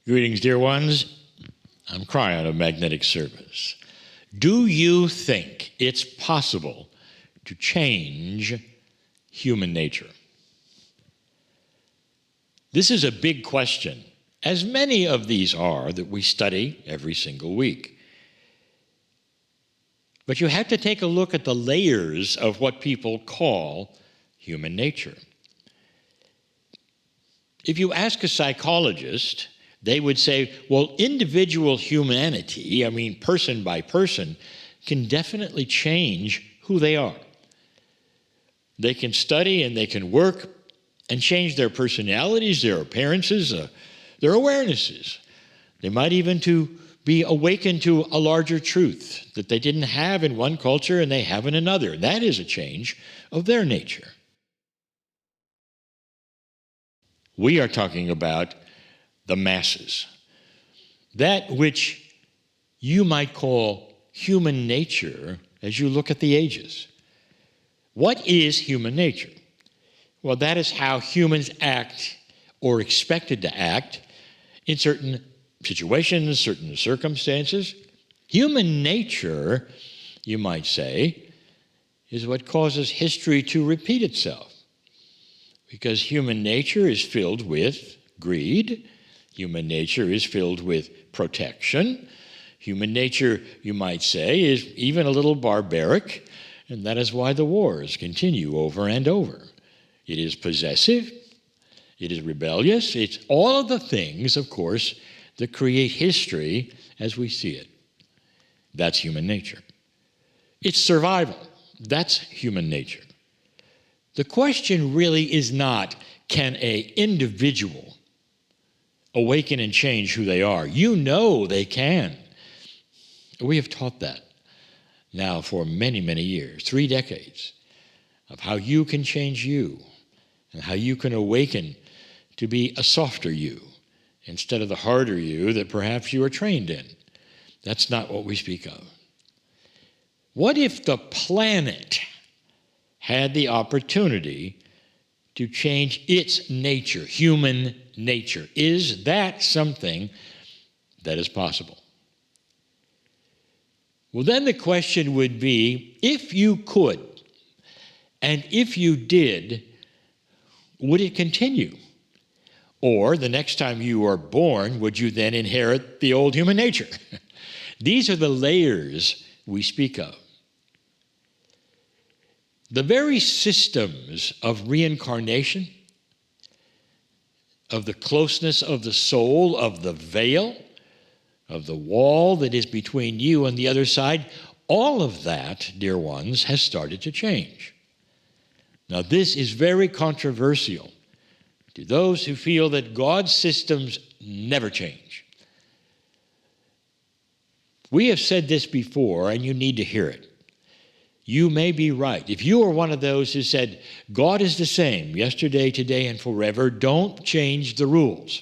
Greetings, dear ones. I'm Kryon of Magnetic Service. Do you think it's possible to change human nature? This is a big question, as many of these are that we study every single week. But you have to take a look at the layers of what people call human nature. If you ask a psychologist, they would say, well, individual humanity, person by person, can definitely change who they are. They can study and they can work and change their personalities, their appearances, their awarenesses. They might even be awakened to a larger truth that they didn't have in one culture and they have in another. That is a change of their nature. We are talking about the masses, that which you might call human nature as you look at the ages. What is human nature? Well, that is how humans act or expected to act in certain situations, certain circumstances. Human nature, you might say, is what causes history to repeat itself, because human nature is filled with greed. Human nature is filled with protection. Human nature, you might say, is even a little barbaric, and that is why the wars continue over and over. It is possessive. It is rebellious. It's all of the things, of course, that create history as we see it. That's human nature. It's survival. That's human nature. The question really is not, can an individual awaken and change who they are? You know they can. We have taught that now for many, many years, 3 decades, of how you can change you and how you can awaken to be a softer you instead of the harder you that perhaps you are trained in. That's not what we speak of. What if the planet had the opportunity to change its nature, human nature? Is that something that is possible? Well, then the question would be, if you could, and if you did, would it continue? Or the next time you are born, would you then inherit the old human nature? These are the layers we speak of. The very systems of reincarnation, of the closeness of the soul, of the veil, of the wall that is between you and the other side, all of that, dear ones, has started to change. Now, this is very controversial to those who feel that God's systems never change. We have said this before, and you need to hear it. You may be right. If you are one of those who said, God is the same yesterday, today, and forever, don't change the rules,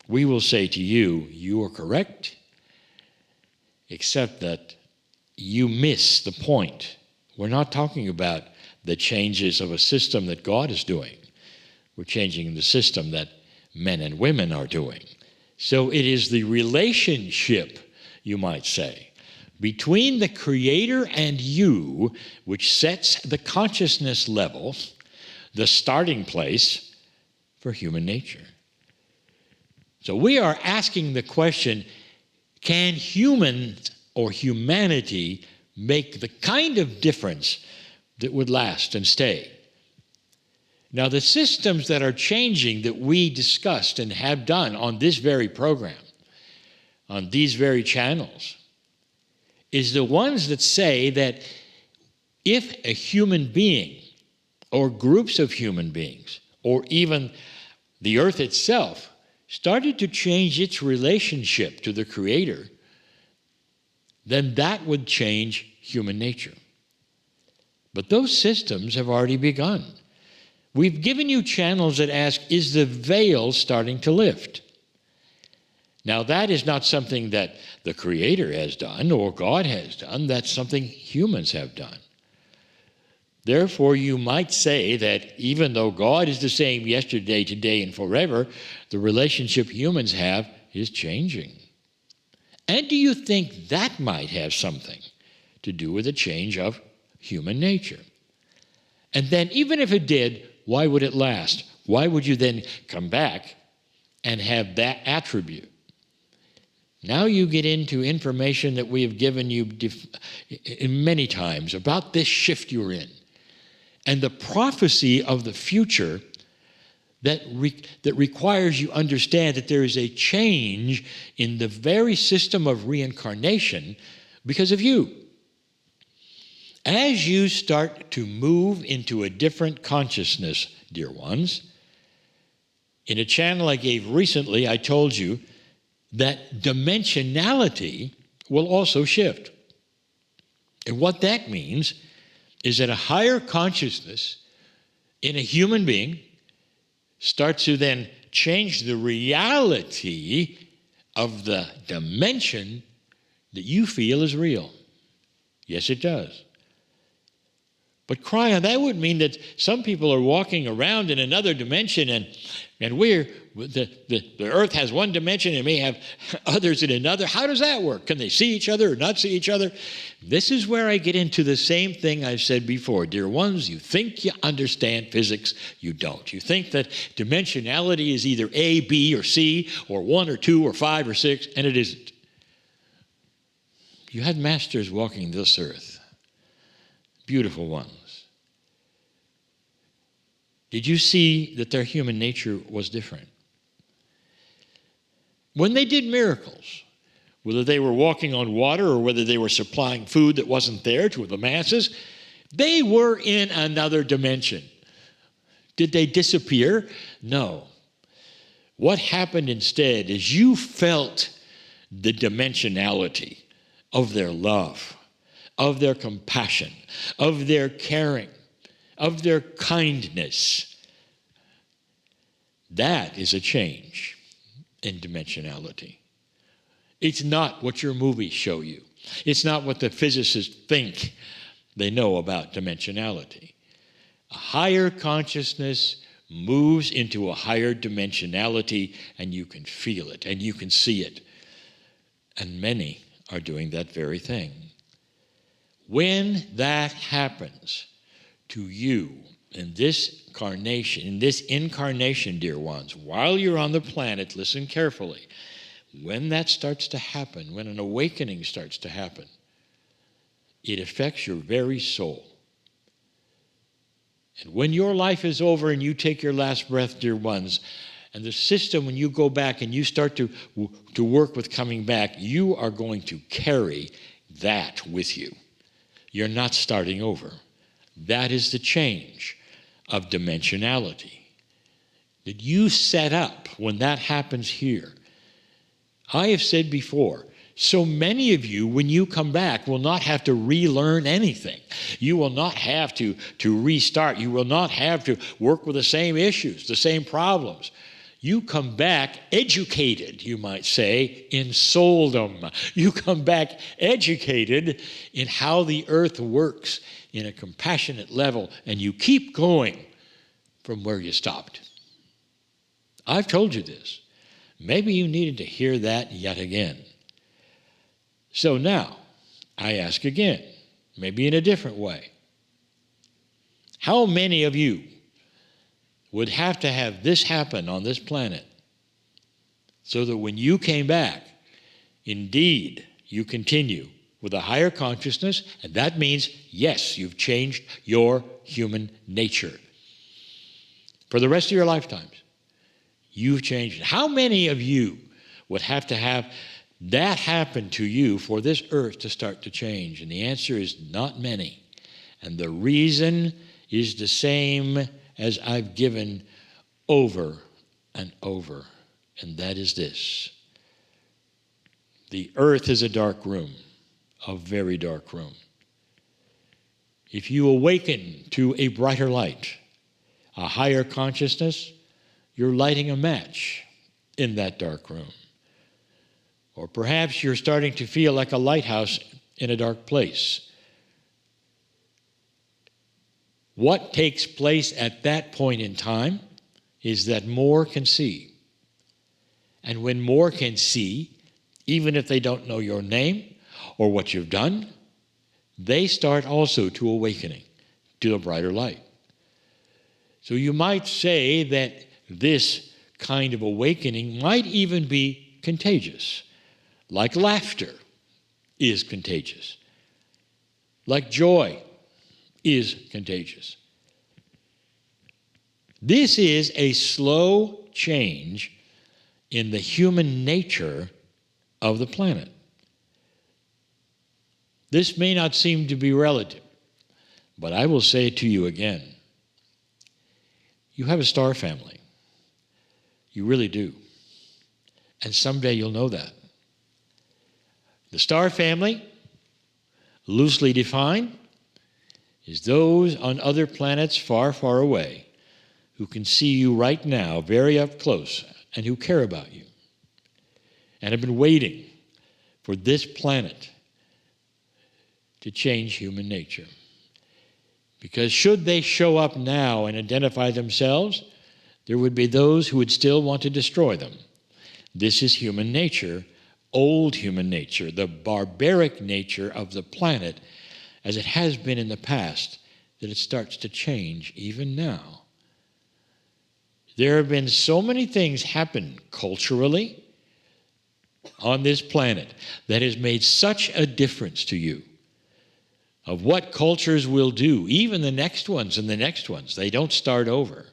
we will say to you, you are correct, except that you miss the point. We're not talking about the changes of a system that God is doing. We're changing the system that men and women are doing. So it is the relationship, you might say, between the Creator and you, which sets the consciousness level, the starting place for human nature. So we are asking the question, can humans or humanity make the kind of difference that would last and stay? Now, the systems that are changing that we discussed and have done on this very program, on these very channels, is the ones that say that if a human being or groups of human beings or even the earth itself started to change its relationship to the Creator, then that would change human nature. But those systems have already begun. We've given you channels that ask, is the veil starting to lift? Now, that is not something that the Creator has done or God has done. That's something humans have done. Therefore, you might say that even though God is the same yesterday, today, and forever, the relationship humans have is changing. And do you think that might have something to do with a change of human nature? And then even if it did, why would it last? Why would you then come back and have that attribute? Now you get into information that we have given you many times about this shift you're in and the prophecy of the future that requires you understand that there is a change in the very system of reincarnation because of you. As you start to move into a different consciousness, dear ones, in a channel I gave recently, I told you that dimensionality will also shift. And what that means is that a higher consciousness in a human being starts to then change the reality of the dimension that you feel is real. Yes, it does. But Kryon, that would mean that some people are walking around in another dimension and the earth has one dimension and may have others in another. How does that work? Can they see each other or not see each other? This is where I get into the same thing I've said before. Dear ones, you think you understand physics, you don't. You think that dimensionality is either A, B, or C, or 1 or 2 or 5 or 6, and it isn't. You had masters walking this earth. Beautiful ones. Did you see that their human nature was different? When they did miracles, whether they were walking on water or whether they were supplying food that wasn't there to the masses, they were in another dimension. Did they disappear? No. What happened instead is you felt the dimensionality of their love, of their compassion, of their caring, of their kindness. That is a change in dimensionality. It's not what your movies show you. It's not what the physicists think they know about dimensionality. A higher consciousness moves into a higher dimensionality, and you can feel it, and you can see it. And many are doing that very thing. When that happens to you in this incarnation, dear ones, while you're on the planet, listen carefully. When that starts to happen, when an awakening starts to happen, it affects your very soul. And when your life is over and you take your last breath, dear ones, and the system, when you go back and you start to work with coming back, you are going to carry that with you. You're not starting over. That is the change of dimensionality that you set up when that happens here. I have said before, so many of you, when you come back, will not have to relearn anything. You will not have to restart. You will not have to work with the same issues, the same problems. You come back educated, you might say, in souldom. You come back educated in how the earth works in a compassionate level, and you keep going from where you stopped. I've told you this. Maybe you needed to hear that yet again. So now, I ask again, maybe in a different way. How many of you would have to have this happen on this planet so that when you came back, indeed, you continue with a higher consciousness, and that means, yes, you've changed your human nature. For the rest of your lifetimes, you've changed it. How many of you would have to have that happen to you for this earth to start to change? And the answer is not many. And the reason is the same as I've given over and over, and that is this. The earth is a dark room, a very dark room. If you awaken to a brighter light, a higher consciousness, you're lighting a match in that dark room. Or perhaps you're starting to feel like a lighthouse in a dark place. What takes place at that point in time is that more can see. And when more can see, even if they don't know your name or what you've done, they start also to awakening to a brighter light. So you might say that this kind of awakening might even be contagious, like laughter is contagious, like joy is contagious. This is a slow change in the human nature of the planet. This may not seem to be relative, but I will say it to you again. You have a star family. You really do. And someday you'll know that. The star family, loosely defined, is those on other planets far, far away who can see you right now very up close and who care about you and have been waiting for this planet to change human nature. Because should they show up now and identify themselves, there would be those who would still want to destroy them. This is human nature, old human nature, the barbaric nature of the planet as it has been in the past, that it starts to change even now. There have been so many things happen culturally on this planet that has made such a difference to you of what cultures will do, even the next ones and the next ones. They don't start over.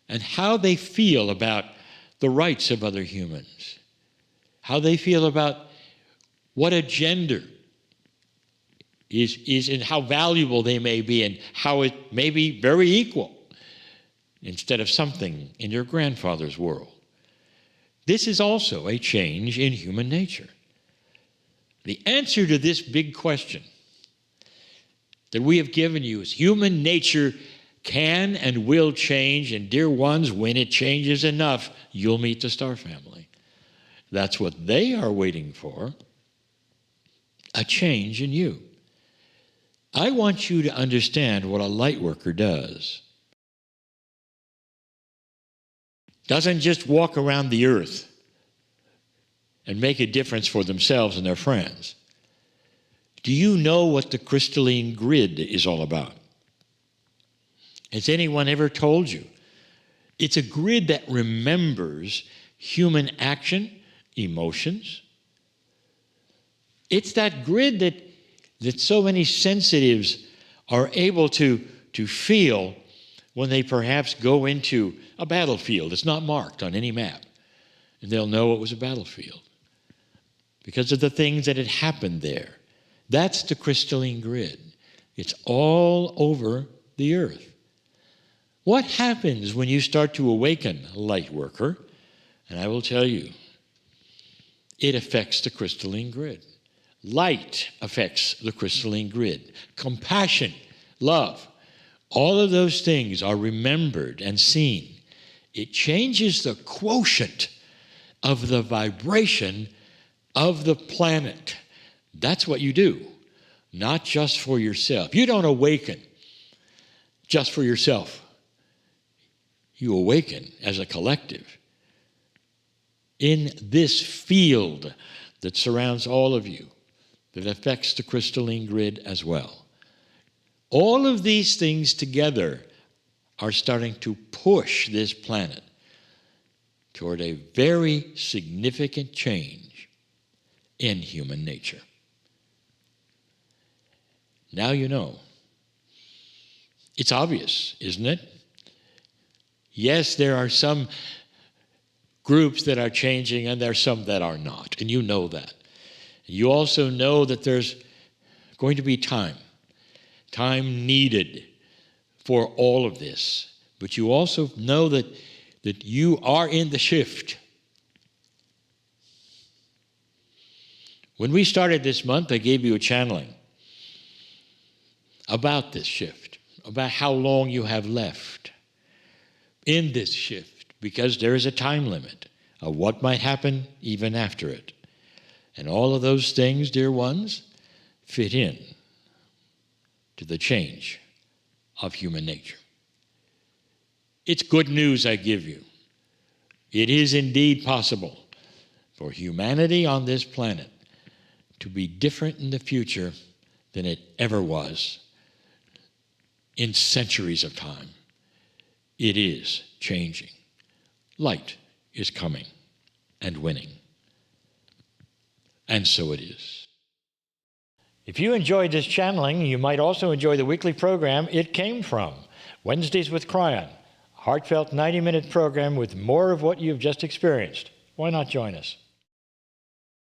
And how they feel about the rights of other humans, how they feel about what a gender is and how valuable they may be and how it may be very equal instead of something in your grandfather's world. This is also a change in human nature. The answer to this big question that we have given you is human nature can and will change, and dear ones, when it changes enough, you'll meet the star family. That's what they are waiting for, a change in you. I want you to understand what a light worker does. Doesn't just walk around the earth and make a difference for themselves and their friends. Do you know what the crystalline grid is all about? Has anyone ever told you? It's a grid that remembers human action, emotions. It's that grid that so many sensitives are able to feel when they perhaps go into a battlefield. It's not marked on any map, and they'll know it was a battlefield because of the things that had happened there. That's the crystalline grid. It's all over the earth. What happens when you start to awaken, light worker? And I will tell you, it affects the crystalline grid. Light affects the crystalline grid. Compassion, love, all of those things are remembered and seen. It changes the quotient of the vibration of the planet. That's what you do, not just for yourself. You don't awaken just for yourself. You awaken as a collective in this field that surrounds all of you, that affects the crystalline grid as well. All of these things together are starting to push this planet toward a very significant change in human nature. Now you know. It's obvious, isn't it? Yes, there are some groups that are changing and there are some that are not, and you know that. You also know that there's going to be time needed for all of this. But you also know that you are in the shift. When we started this month, I gave you a channeling about this shift, about how long you have left in this shift, because there is a time limit of what might happen even after it. And all of those things, dear ones, fit in to the change of human nature. It's good news I give you. It is indeed possible for humanity on this planet to be different in the future than it ever was in centuries of time. It is changing. Light is coming and winning. And so it is. If you enjoyed this channeling, you might also enjoy the weekly program It Came From, Wednesdays with Kryon, a heartfelt 90-minute program with more of what you've just experienced. Why not join us?